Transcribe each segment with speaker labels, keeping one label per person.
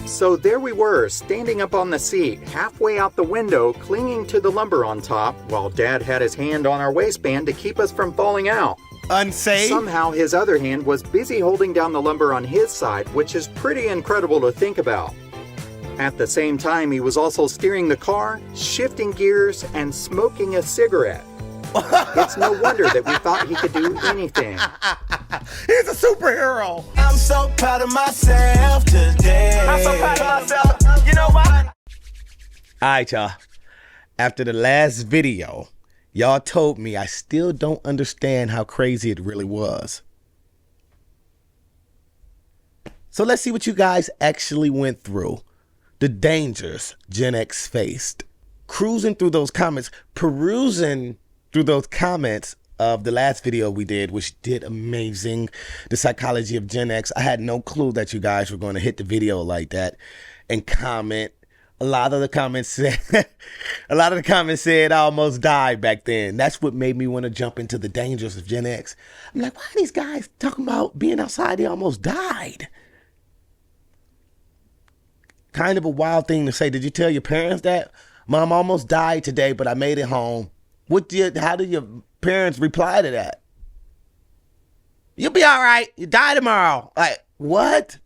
Speaker 1: So there we were, standing up on the seat, halfway out the window, clinging to the lumber on top, while Dad had his hand on our waistband to keep us from falling out.
Speaker 2: Unsafe?
Speaker 1: Somehow his other hand was busy holding down the lumber on his side, which is pretty incredible to think about. At the same time, he was also steering the car, shifting gears, and smoking a cigarette. It's no wonder that we thought he could do anything.
Speaker 2: He's a superhero.
Speaker 3: I'm so proud of myself today. I'm so proud of myself. You know what?
Speaker 2: All right, y'all. After the last video, y'all told me I still don't understand how crazy it really was. So let's see what you guys actually went through. The dangers Gen X faced. Cruising through those comments, perusing through those comments of the last video we did, which did amazing. The psychology of Gen X. I had no clue that you guys were going to hit the video like that and comment. A lot of the comments said I almost died back then. That's what made me want to jump into the dangers of Gen X. I'm like, why are these guys talking about being outside? They almost died. Kind of a wild thing to say. Did you tell your parents that? Mom almost died today, but I made it home. How did your parents reply to that? You'll be all right. You die tomorrow. Like, what?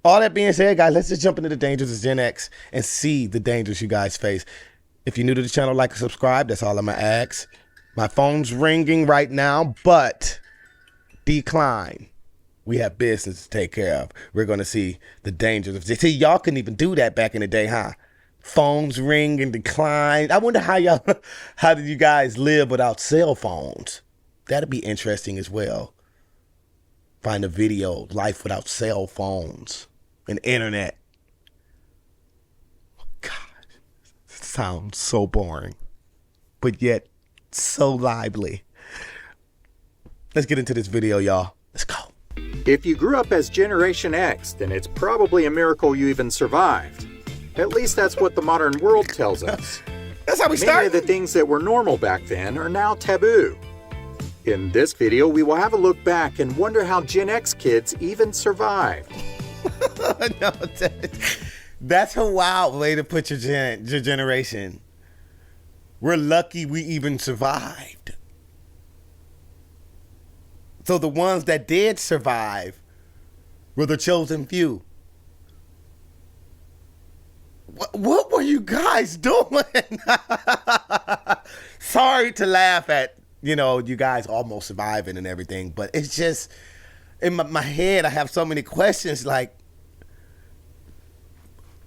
Speaker 2: All that being said, guys, let's just jump into the dangers of Gen X and see the dangers you guys face. If you're new to the channel, like and subscribe. That's all I'm going to ask. My phone's ringing right now, but decline. We have business to take care of. We're going to see the dangers of... See, y'all couldn't even do that back in the day, huh? Phones ring and decline. I wonder how did you guys live without cell phones? That'd be interesting as well. Find a video, life without cell phones and internet. God, it sounds so boring, but yet so lively. Let's get into this video, y'all. Let's go.
Speaker 1: If you grew up as Generation X, then it's probably a miracle you even survived. At least that's what the modern world tells us.
Speaker 2: That's how we
Speaker 1: Many
Speaker 2: started.
Speaker 1: of the things that were normal back then are now taboo. In this video, we will have a look back and wonder how Gen X kids even survived.
Speaker 2: No, that's a wild way to put your generation. We're lucky we even survived. So the ones that did survive were the chosen few. What were you guys doing? Sorry to laugh at, you guys almost surviving and everything, but it's just, in my head, I have so many questions, like,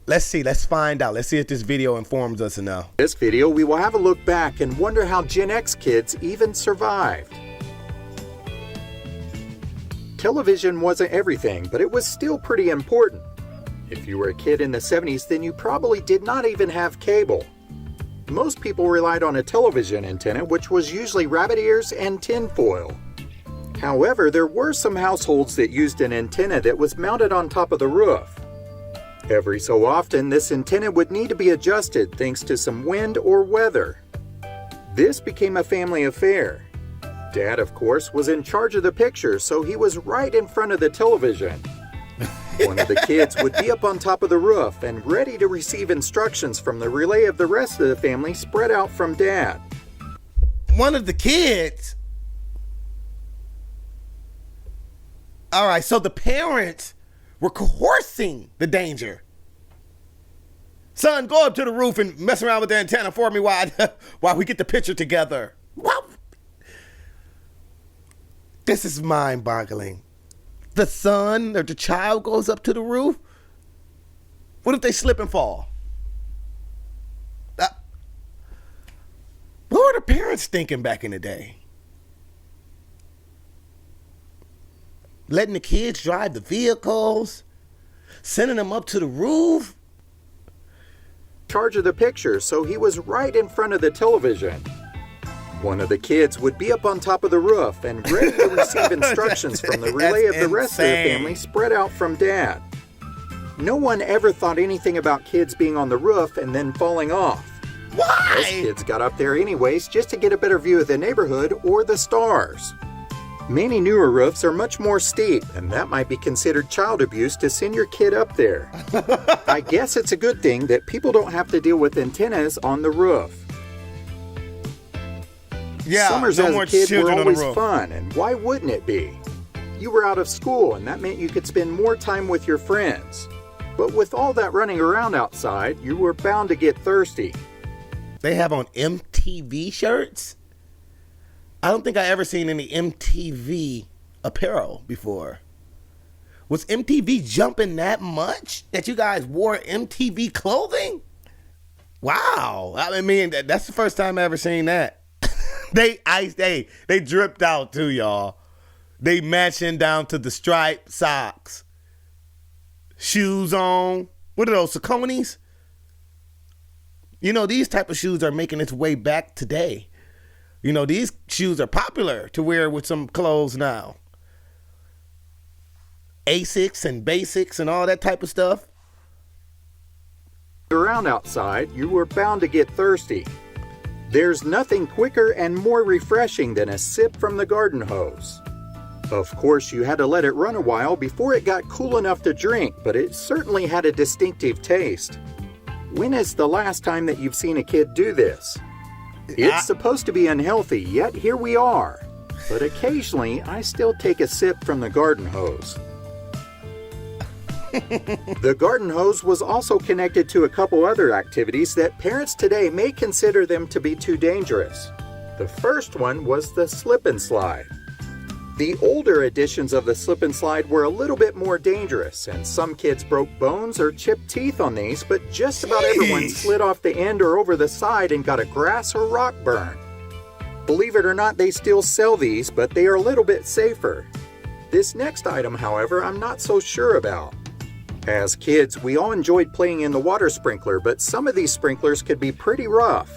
Speaker 2: let's find out. Let's see if this video informs us enough.
Speaker 1: In this video, we will have a look back and wonder how Gen X kids even survived. Television wasn't everything, but it was still pretty important. If you were a kid in the 70s, then you probably did not even have cable. Most people relied on a television antenna, which was usually rabbit ears and tinfoil. However, there were some households that used an antenna that was mounted on top of the roof. Every so often, this antenna would need to be adjusted thanks to some wind or weather. This became a family affair. Dad, of course, was in charge of the picture, so he was right in front of the television. One of the kids would be up on top of the roof and ready to receive instructions from the relay of the rest of the family spread out from Dad.
Speaker 2: One of the kids? All right, so the parents were coercing the danger. Son, go up to the roof and mess around with the antenna for me while we get the picture together. Wow. This is mind-boggling. The son or the child goes up to the roof? What if they slip and fall? What were the parents thinking back in the day? Letting the kids drive the vehicles? Sending them up to the roof?
Speaker 1: Charge of the picture, so he was right in front of the television. One of the kids would be up on top of the roof and ready to receive instructions from the relay of the rest of the family spread out from Dad. No one ever thought anything about kids being on the roof and then falling off.
Speaker 2: Why?
Speaker 1: Most kids got up there anyways just to get a better view of the neighborhood or the stars. Many newer roofs are much more steep, and that might be considered child abuse to send your kid up there. I guess it's a good thing that people don't have to deal with antennas on the roof.
Speaker 2: Yeah,
Speaker 1: Summers
Speaker 2: no
Speaker 1: as
Speaker 2: more
Speaker 1: a kid were
Speaker 2: children on the
Speaker 1: always
Speaker 2: roof.
Speaker 1: fun, and why wouldn't it be? You were out of school, and that meant you could spend more time with your friends. But with all that running around outside, you were bound to get thirsty.
Speaker 2: They have on MTV shirts? I don't think I ever seen any MTV apparel before. Was MTV jumping that much that you guys wore MTV clothing? Wow. I mean, that's the first time I ever seen that. They dripped out too, y'all. They matching down to the striped socks. Shoes on. What are those, Saucony's? You know, these type of shoes are making its way back today. You know, these shoes are popular to wear with some clothes now. Asics and basics and all that type of stuff.
Speaker 1: Around outside, you were bound to get thirsty. There's nothing quicker and more refreshing than a sip from the garden hose. Of course, you had to let it run a while before it got cool enough to drink, but it certainly had a distinctive taste. When is the last time that you've seen a kid do this? It's supposed to be unhealthy, yet here we are. But occasionally, I still take a sip from the garden hose. The garden hose was also connected to a couple other activities that parents today may consider them to be too dangerous. The first one was the slip and slide. The older editions of the slip and slide were a little bit more dangerous, and some kids broke bones or chipped teeth on these, but just about everyone slid off the end or over the side and got a grass or rock burn. Believe it or not, they still sell these, but they are a little bit safer. This next item, however, I'm not so sure about. As kids, we all enjoyed playing in the water sprinkler, but some of these sprinklers could be pretty rough.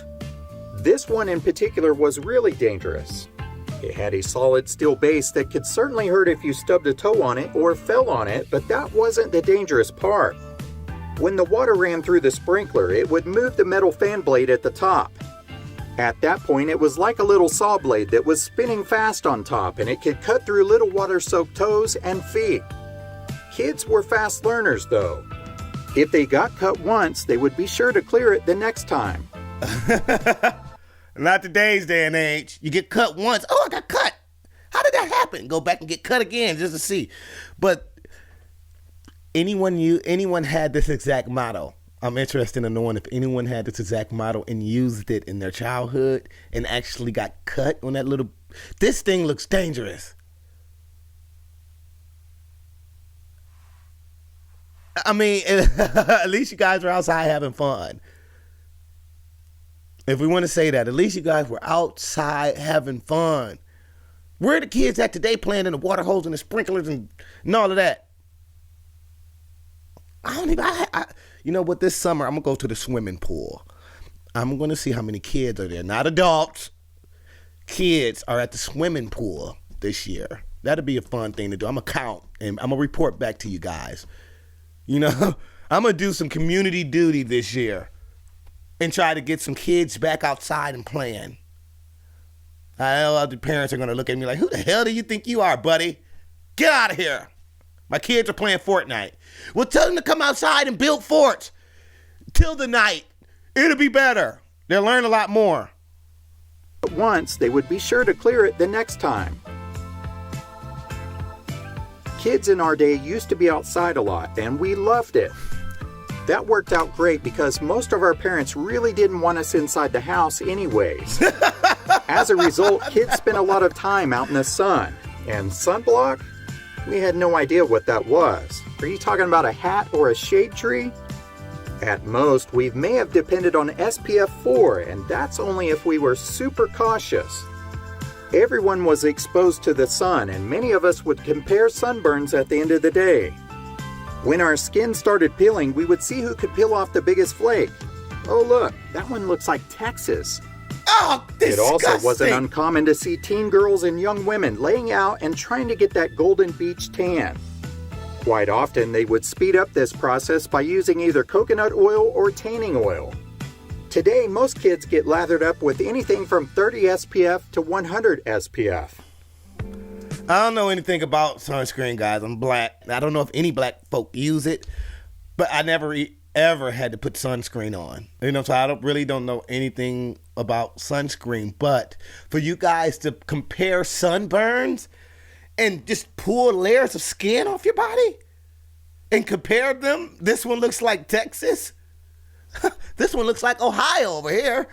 Speaker 1: This one in particular was really dangerous. It had a solid steel base that could certainly hurt if you stubbed a toe on it or fell on it, but that wasn't the dangerous part. When the water ran through the sprinkler, it would move the metal fan blade at the top. At that point, it was like a little saw blade that was spinning fast on top, and it could cut through little water-soaked toes and feet. Kids were fast learners, though. If they got cut once, they would be sure to clear it the next time.
Speaker 2: Not today's day and age. You get cut once. Oh, I got cut. How did that happen? Go back and get cut again just to see. But anyone had this exact motto. I'm interested in knowing if anyone had this exact motto and used it in their childhood and actually got cut on that little. This thing looks dangerous. I mean, at least you guys are outside having fun. If we want to say that, at least you guys were outside having fun. Where are the kids at today playing in the water hose and the sprinklers and all of that? You know what, this summer I'm going to go to the swimming pool. I'm going to see how many kids are there. Not adults. Kids are at the swimming pool this year. That'll be a fun thing to do. I'm going to count and I'm going to report back to you guys. You know, I'm going to do some community duty this year and try to get some kids back outside and playing. I know other parents are going to look at me like, who the hell do you think you are, buddy? Get out of here. My kids are playing Fortnite. Well, tell them to come outside and build forts till the night. It'll be better. They'll learn a lot more.
Speaker 1: Once, they would be sure to clear it the next time. Kids in our day used to be outside a lot, and we loved it. That worked out great because most of our parents really didn't want us inside the house anyways. As a result, kids spent a lot of time out in the sun. And sunblock? We had no idea what that was. Are you talking about a hat or a shade tree? At most, we may have depended on SPF 4, and that's only if we were super cautious. Everyone was exposed to the sun, and many of us would compare sunburns at the end of the day. When our skin started peeling, we would see who could peel off the biggest flake. Oh look, that one looks like Texas.
Speaker 2: Oh, disgusting.
Speaker 1: It also wasn't uncommon to see teen girls and young women laying out and trying to get that golden beach tan. Quite often, they would speed up this process by using either coconut oil or tanning oil. Today, most kids get lathered up with anything from 30 SPF to 100 SPF.
Speaker 2: I don't know anything about sunscreen, guys. I'm black. I don't know if any black folk use it, but I never ever had to put sunscreen on. So I don't know anything about sunscreen. But for you guys to compare sunburns and just pull layers of skin off your body and compare them, this one looks like Texas. This one looks like Ohio over here.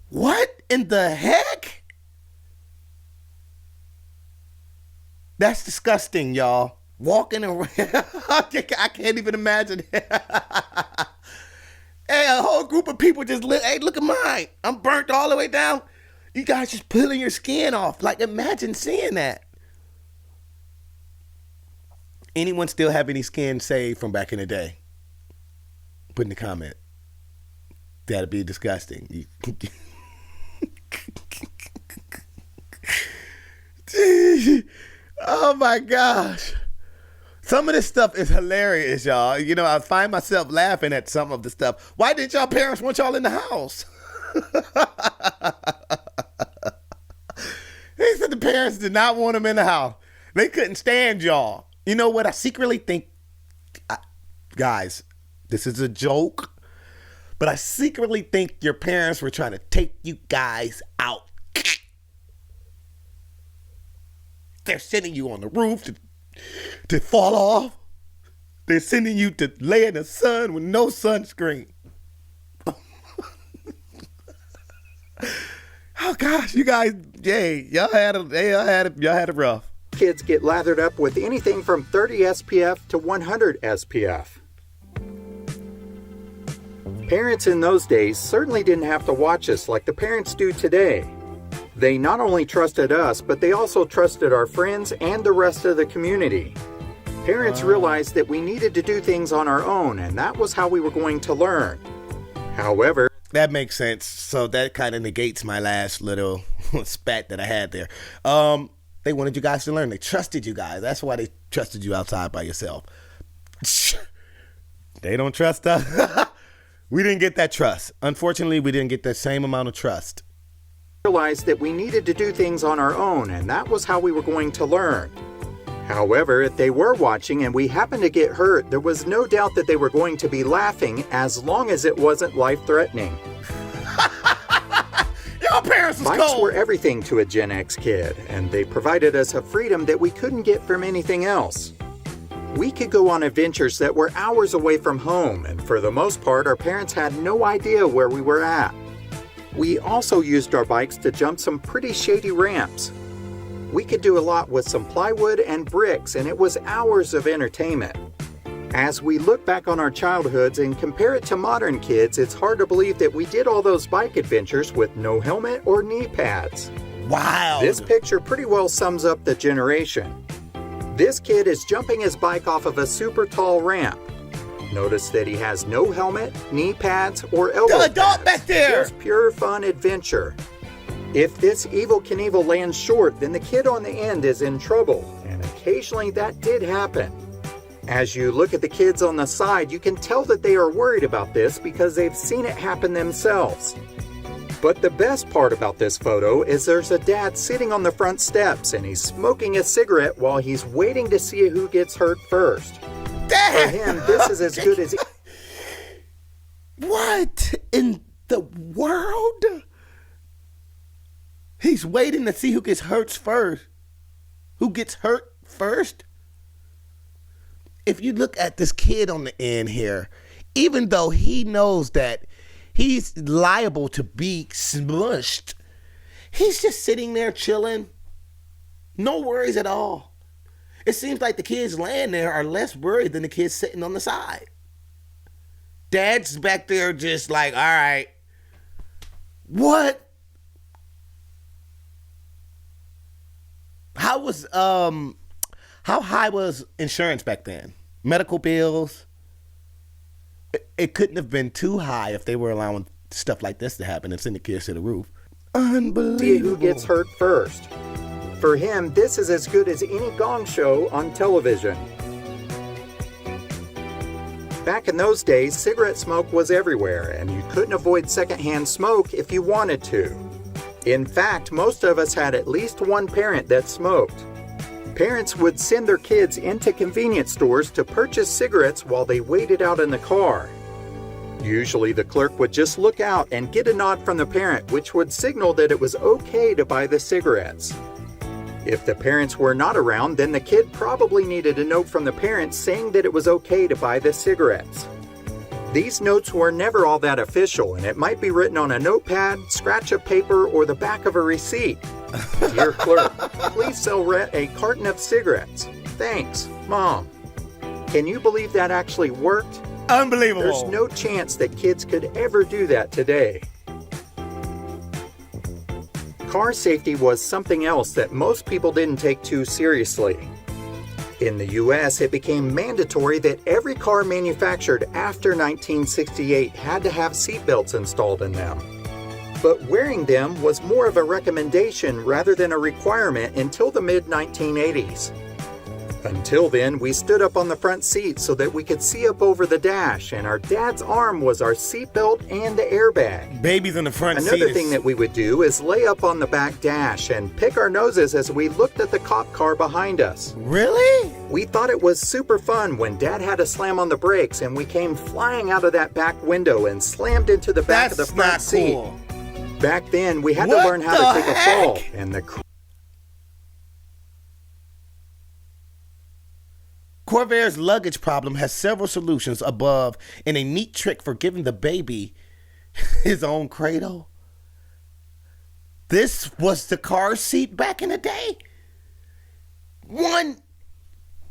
Speaker 2: What in the heck? That's disgusting, y'all. Walking around. I can't even imagine. Hey, a whole group of people just hey, look at mine. I'm burnt all the way down. You guys just peeling your skin off. Like, imagine seeing that. Anyone still have any skin saved from back in the day? Put in the comment. That'd be disgusting. Oh my gosh. Some of this stuff is hilarious, y'all. I find myself laughing at some of the stuff. Why did y'all parents want y'all in the house? They said the parents did not want them in the house. They couldn't stand y'all. You know what? I secretly think, guys, this is a joke, but I secretly think your parents were trying to take you guys out. They're sending you on the roof to fall off. They're sending you to lay in the sun with no sunscreen. Oh gosh, you guys, y'all had it rough.
Speaker 1: Kids get lathered up with anything from 30 SPF to 100 SPF. Parents in those days certainly didn't have to watch us like the parents do today. They not only trusted us, but they also trusted our friends and the rest of the community. Parents realized that we needed to do things on our own, and that was how we were going to learn. However,
Speaker 2: that makes sense. So that kind of negates my last little spat that I had there. They wanted you guys to learn. They trusted you guys. That's why they trusted you outside by yourself. They don't trust us. We didn't get that trust. Unfortunately, we didn't get that same amount of trust.
Speaker 1: Realized that we needed to do things on our own, and that was how we were going to learn. However, if they were watching and we happened to get hurt, there was no doubt that they were going to be laughing as long as it wasn't life-threatening.
Speaker 2: Your parents was
Speaker 1: Bikes
Speaker 2: cold.
Speaker 1: were everything to a Gen X kid, and they provided us a freedom that we couldn't get from anything else. We could go on adventures that were hours away from home, and for the most part, our parents had no idea where we were at. We also used our bikes to jump some pretty shady ramps. We could do a lot with some plywood and bricks, and it was hours of entertainment. As we look back on our childhoods and compare it to modern kids, it's hard to believe that we did all those bike adventures with no helmet or knee pads.
Speaker 2: Wow.
Speaker 1: This picture pretty well sums up the generation. This kid is jumping his bike off of a super tall ramp. Notice that he has no helmet, knee pads, or elbow
Speaker 2: The adult
Speaker 1: pads.
Speaker 2: back there.
Speaker 1: Just pure fun adventure. If this Evel Knievel lands short, then the kid on the end is in trouble, and occasionally that did happen. As you look at the kids on the side, you can tell that they are worried about this because they've seen it happen themselves. But the best part about this photo is there's a dad sitting on the front steps and he's smoking a cigarette while he's waiting to see who gets hurt first. For him, this is as good as...
Speaker 2: What in the world? He's waiting to see who gets hurt first. Who gets hurt first? If you look at this kid on the end here, even though he knows that he's liable to be smushed, he's just sitting there chilling. No worries at all. It seems like the kids laying there are less worried than the kids sitting on the side. Dad's back there just like, all right. What? How high was insurance back then? Medical bills? It couldn't have been too high if they were allowing stuff like this to happen and send the kids to the roof. Unbelievable.
Speaker 1: See who gets hurt first. For him, this is as good as any gong show on television. Back in those days, cigarette smoke was everywhere, and you couldn't avoid secondhand smoke if you wanted to. In fact, most of us had at least one parent that smoked. Parents would send their kids into convenience stores to purchase cigarettes while they waited out in the car. Usually the clerk would just look out and get a nod from the parent, which would signal that it was okay to buy the cigarettes. If the parents were not around, then the kid probably needed a note from the parents saying that it was okay to buy the cigarettes. These notes were never all that official, and it might be written on a notepad, scratch of paper, or the back of a receipt. Dear clerk, please sell Rhett a carton of cigarettes. Thanks, Mom. Can you believe that actually worked?
Speaker 2: Unbelievable.
Speaker 1: There's no chance that kids could ever do that today. Car safety was something else that most people didn't take too seriously. In the US, it became mandatory that every car manufactured after 1968 had to have seatbelts installed in them. But wearing them was more of a recommendation rather than a requirement until the mid-1980s. Until then, we stood up on the front seat so that we could see up over the dash, and our dad's arm was our seatbelt and the airbag.
Speaker 2: Babies in the front seat.
Speaker 1: Another thing that we would do is lay up on the back dash and pick our noses as we looked at the cop car behind us.
Speaker 2: Really?
Speaker 1: We thought it was super fun when Dad had to slam on the brakes and we came flying out of that back window and slammed into the back of the front seat.
Speaker 2: Cool.
Speaker 1: Back then, we had to learn how to take a fall, and the
Speaker 2: Corvair's luggage problem has several solutions above and a neat trick for giving the baby his own cradle. This was the car seat back in the day. One,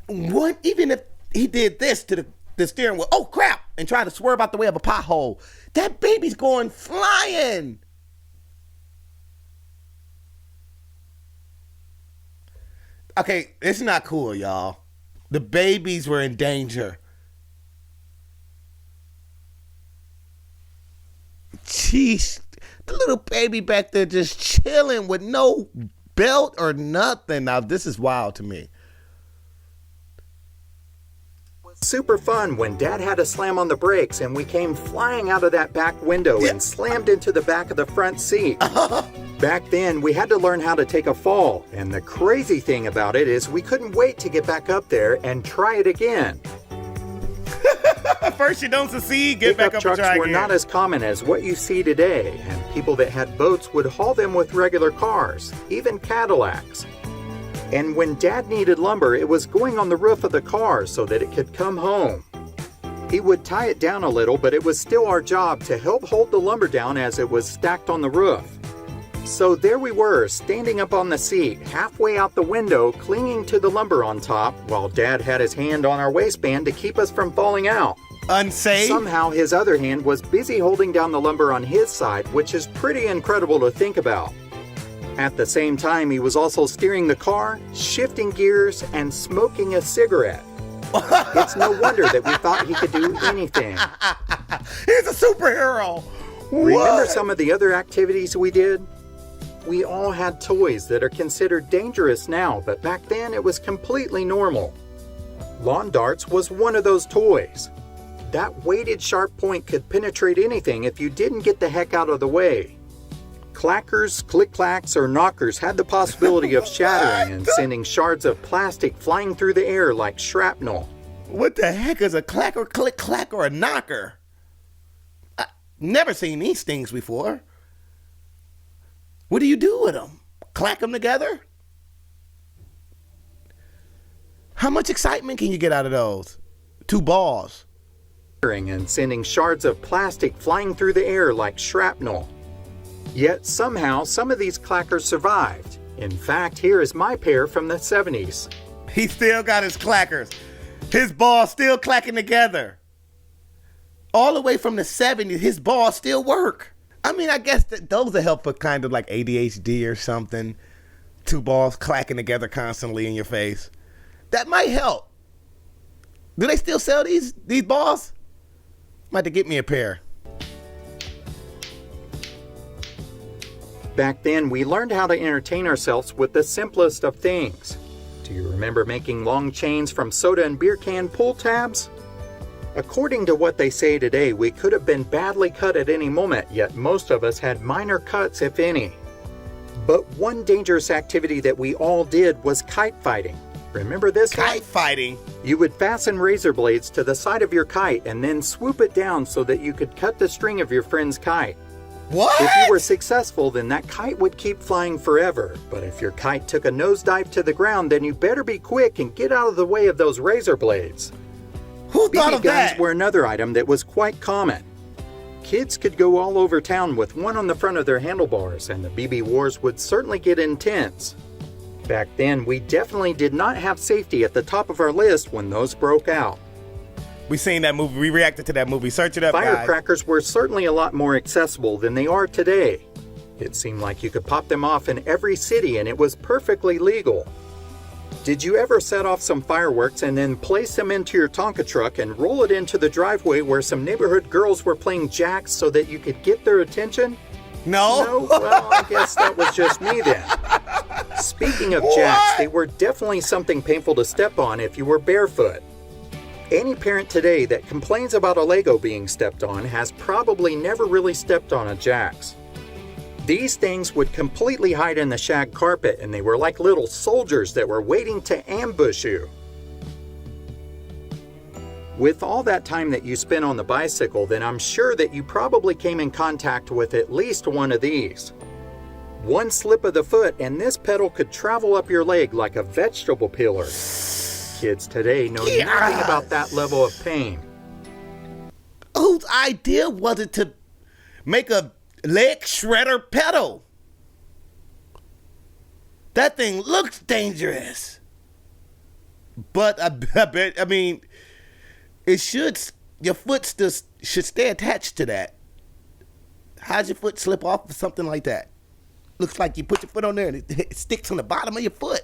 Speaker 2: even if he did this to the steering wheel, oh crap, and tried to swerve out the way of a pothole, that baby's going flying. Okay, it's not cool, y'all. The babies were in danger. Jeez, the little baby back there just chilling with no belt or nothing. Now, this is wild to me.
Speaker 1: super fun when Dad had to slam on the brakes and we came flying out of that back window and slammed into the back of the front seat. Back then, we had to learn how to take a fall, and the crazy thing about it is we couldn't wait to get back up there and try it again.
Speaker 2: First you don't succeed, get back up and try
Speaker 1: trucks were
Speaker 2: again.
Speaker 1: not as common as what you see today, and people that had boats would haul them with regular cars, even Cadillacs. And when Dad needed lumber, it was going on the roof of the car so that it could come home. He would tie it down a little, but it was still our job to help hold the lumber down as it was stacked on the roof. So there we were, standing up on the seat, halfway out the window, clinging to the lumber on top, while Dad had his hand on our waistband to keep us from falling out.
Speaker 2: Unsafe?
Speaker 1: Somehow his other hand was busy holding down the lumber on his side, which is pretty incredible to think about. At the same time, he was also steering the car, shifting gears, and smoking a cigarette. It's no wonder that we thought he could do anything.
Speaker 2: He's a superhero!
Speaker 1: Remember some of the other activities we did? We all had toys that are considered dangerous now, but back then it was completely normal. Lawn darts was one of those toys. That weighted sharp point could penetrate anything if you didn't get the heck out of the way. Clackers, click-clacks, or knockers had the possibility of shattering and sending shards of plastic flying through the air like shrapnel.
Speaker 2: What the heck is a clacker, click-clack, or a knocker? I've never seen these things before. What do you do with them? Clack them together? How much excitement can you get out of those? 2 balls.
Speaker 1: And sending shards of plastic flying through the air like shrapnel. Yet somehow some of these clackers survived. In fact, here is my pair from the 70s.
Speaker 2: He still got his clackers. His balls still clacking together. All the way from the 70s, his balls still work. I mean, I guess that those will help for kind of like ADHD or something. 2 balls clacking together constantly in your face. That might help. Do they still sell these balls? Might have to get me a pair.
Speaker 1: Back then, we learned how to entertain ourselves with the simplest of things. Do you remember making long chains from soda and beer can pull tabs? According to what they say today, we could have been badly cut at any moment, yet most of us had minor cuts, if any. But one dangerous activity that we all did was kite fighting. Remember this one?
Speaker 2: Kite fighting.
Speaker 1: You would fasten razor blades to the side of your kite and then swoop it down so that you could cut the string of your friend's kite.
Speaker 2: What?
Speaker 1: If you were successful, then that kite would keep flying forever. But if your kite took a nosedive to the ground, then you better be quick and get out of the way of those razor blades.
Speaker 2: Who thought
Speaker 1: BB
Speaker 2: of
Speaker 1: guns
Speaker 2: that?
Speaker 1: were another item that was quite common. Kids could go all over town with one on the front of their handlebars, and the BB wars would certainly get intense. Back then, we definitely did not have safety at the top of our list when those broke out.
Speaker 2: We seen that movie. We reacted to that movie. Search it up, guys.
Speaker 1: Firecrackers were certainly a lot more accessible than they are today. It seemed like you could pop them off in every city and it was perfectly legal. Did you ever set off some fireworks and then place them into your Tonka truck and roll it into the driveway where some neighborhood girls were playing jacks so that you could get their attention?
Speaker 2: No.
Speaker 1: No? Well, I guess that was just me then. Speaking of jacks, they were definitely something painful to step on if you were barefoot. Any parent today that complains about a Lego being stepped on has probably never really stepped on a jacks. These things would completely hide in the shag carpet, and they were like little soldiers that were waiting to ambush you. With all that time that you spent on the bicycle, then I'm sure that you probably came in contact with at least one of these. One slip of the foot and this pedal could travel up your leg like a vegetable peeler. Kids today know nothing about that level of pain.
Speaker 2: Whose idea was it to make a leg shredder pedal? That thing looks dangerous. But I mean, your foot still should stay attached to that. How'd your foot slip off of something like that? Looks like you put your foot on there and it sticks on the bottom of your foot.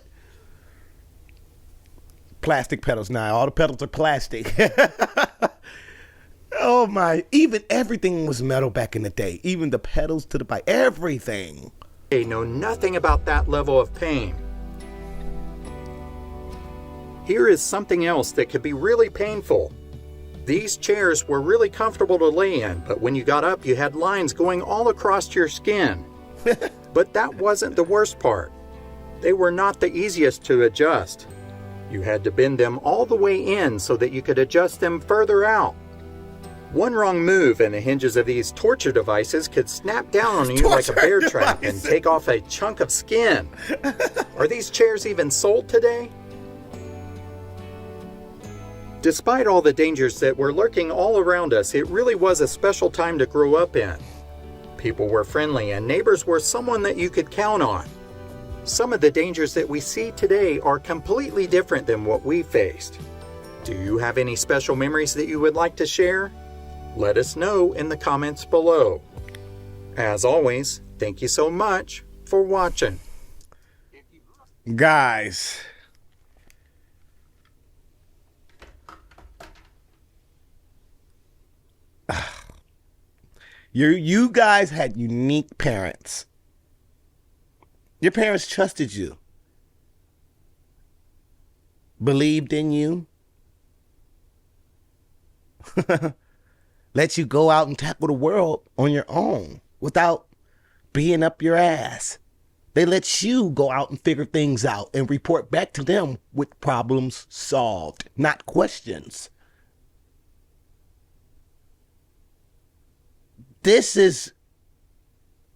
Speaker 2: Plastic pedals now. All the pedals are plastic. Oh my. Even everything was metal back in the day. Even the pedals to the bike. Everything.
Speaker 1: They know nothing about that level of pain. Here is something else that could be really painful. These chairs were really comfortable to lay in, but when you got up, you had lines going all across your skin. But that wasn't the worst part. They were not the easiest to adjust. You had to bend them all the way in so that you could adjust them further out. One wrong move and the hinges of these torture devices could snap down on you like a bear trap and take off a chunk of skin. Are these chairs even sold today? Despite all the dangers that were lurking all around us, it really was a special time to grow up in. People were friendly and neighbors were someone that you could count on. Some of the dangers that we see today are completely different than what we faced. Do you have any special memories that you would like to share? Let us know in the comments below. As always, thank you so much for watching.
Speaker 2: Guys. You guys had unique parents. Your parents trusted you, believed in you, let you go out and tackle the world on your own without being up your ass. They let you go out and figure things out and report back to them with problems solved, not questions. This is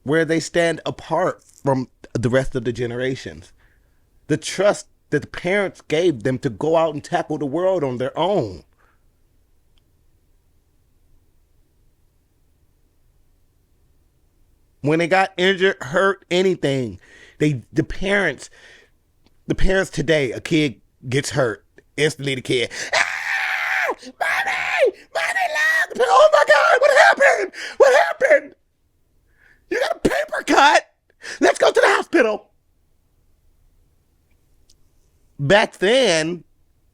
Speaker 2: where they stand apart from the rest of the generations. The trust that the parents gave them to go out and tackle the world on their own. When they got injured, hurt, anything, the parents today, a kid gets hurt, instantly the kid, mommy, look, oh my God, what happened? You got a paper cut. Let's go to the hospital. Back then,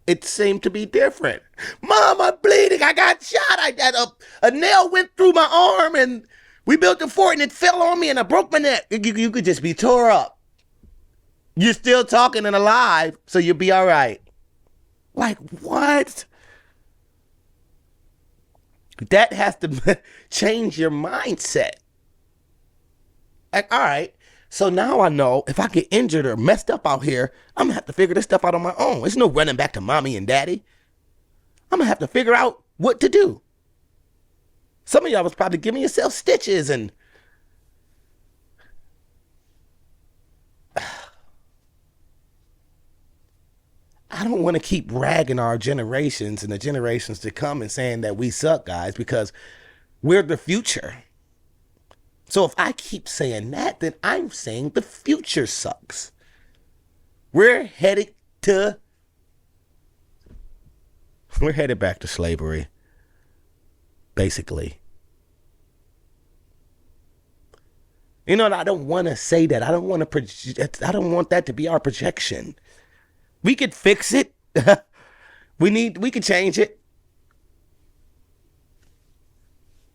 Speaker 2: it seemed to be different. Mom, I'm bleeding. I got shot. I got a nail went through my arm and we built a fort and it fell on me and I broke my neck. You could just be tore up. You're still talking and alive, so you'll be all right. Like, what? That has to change your mindset. Like, all right, So now I know if I get injured or messed up out here, I'm going to have to figure this stuff out on my own. There's no running back to mommy and daddy. I'm going to have to figure out what to do. Some of y'all was probably giving yourself stitches and I don't want to keep ragging our generations and the generations to come and saying that we suck, guys, because we're the future. So if I keep saying that, then I'm saying the future sucks. We're headed back to slavery, basically. You know, I don't want to say that. I don't want that to be our projection. We could fix it. We could change it.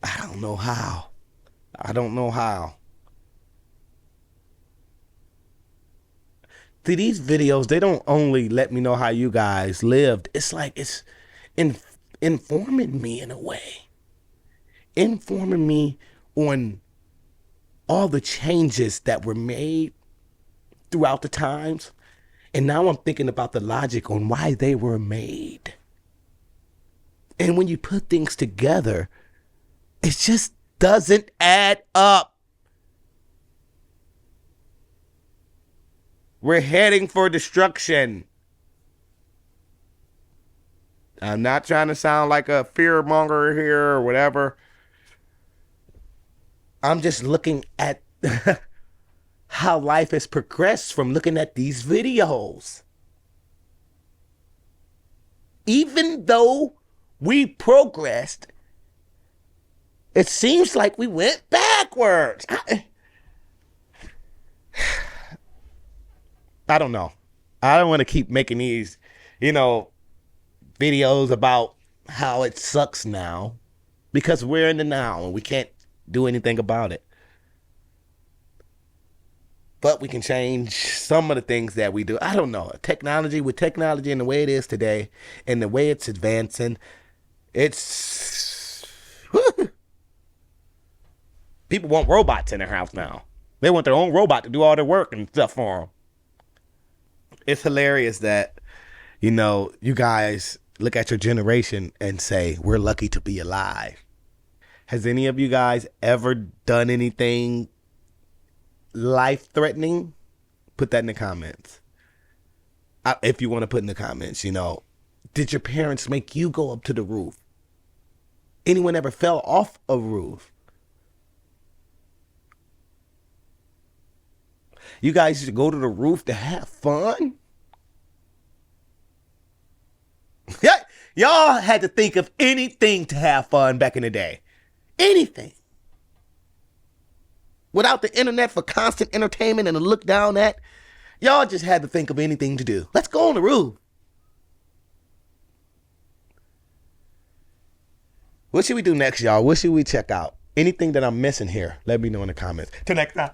Speaker 2: I don't know how. See, these videos, they don't only let me know how you guys lived. It's like it's informing me in a way. Informing me on all the changes that were made throughout the times. And now I'm thinking about the logic on why they were made. And when you put things together, it just doesn't add up. We're heading for destruction. I'm not trying to sound like a fear monger here or whatever. I'm just looking at how life has progressed from looking at these videos. Even though we progressed, it seems like we went backwards. I don't know. I don't want to keep making these, videos about how it sucks now, because we're in the now and we can't do anything about it. But we can change some of the things that we do. I don't know. With technology and the way it is today and the way it's advancing, it's... People want robots in their house now. They want their own robot to do all their work and stuff for them. It's hilarious that, you guys look at your generation and say, we're lucky to be alive. Has any of you guys ever done anything life-threatening? Put that in the comments. If you want to put in the comments, did your parents make you go up to the roof? Anyone ever fell off a roof? You guys used to go to the roof to have fun? Yeah, y'all had to think of anything to have fun back in the day. Anything. Without the internet for constant entertainment and to look down at, y'all just had to think of anything to do. Let's go on the roof. What should we do next, y'all? What should we check out? Anything that I'm missing here, let me know in the comments. Till next time.